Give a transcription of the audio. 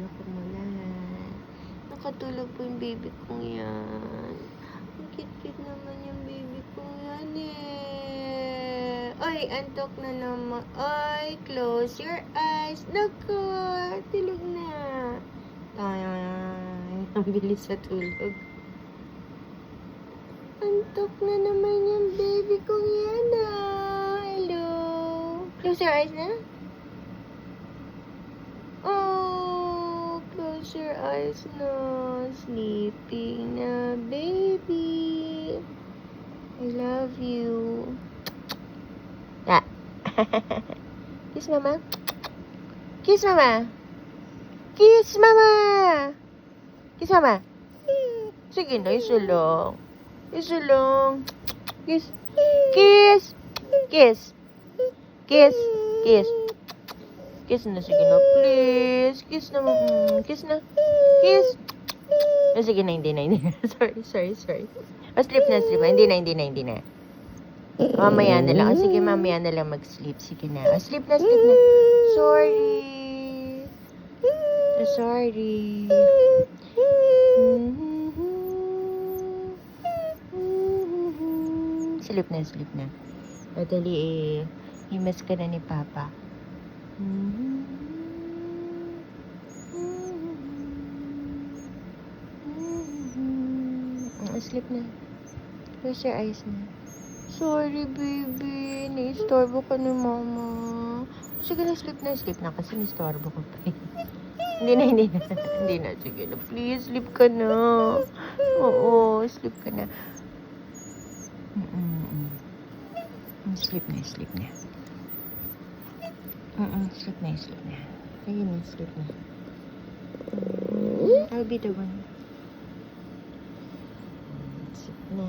ko malahat. Nakatulog po yung baby kong yan. Ang cute-cute naman yung baby kong yan eh. Ay, antok na naman. Ay, close your eyes. Naku, tulog na. Ay, ang bilis sa tulog. Antok na naman yung baby kong yan ah. Hello. Close your eyes na. Oh, close your eyes na. Sleeping na, baby. I love you. Ah. Kiss mama. Kiss mama. Kiss mama. Kiss mama. Sige na, isa lang. Isa lang. Kiss. Kiss. Kiss. Kiss. Kiss. Kiss na, sige na, please. Kiss na, kiss na. Kiss. Oh, sige na, hindi na. Sorry. Oh, sleep na. Hindi na. Mamaya na lang. Oh, sige, mamaya na lang mag-sleep. Sige na. Oh, sleep na. Sorry. Sleep na. O, dali eh. Himas ka na ni Papa. Sleep na. Close your eyes na. Sorry, baby. Naistorbo ka ni Mama. Sige na, sleep na. Kasi naistorbo ko pa. Hindi na. Sige na. Please, sleep ka na. Oo, sleep ka na. Sleep na. Sleep na. Ayun na, sleep na. I'll be the one. Sleep na.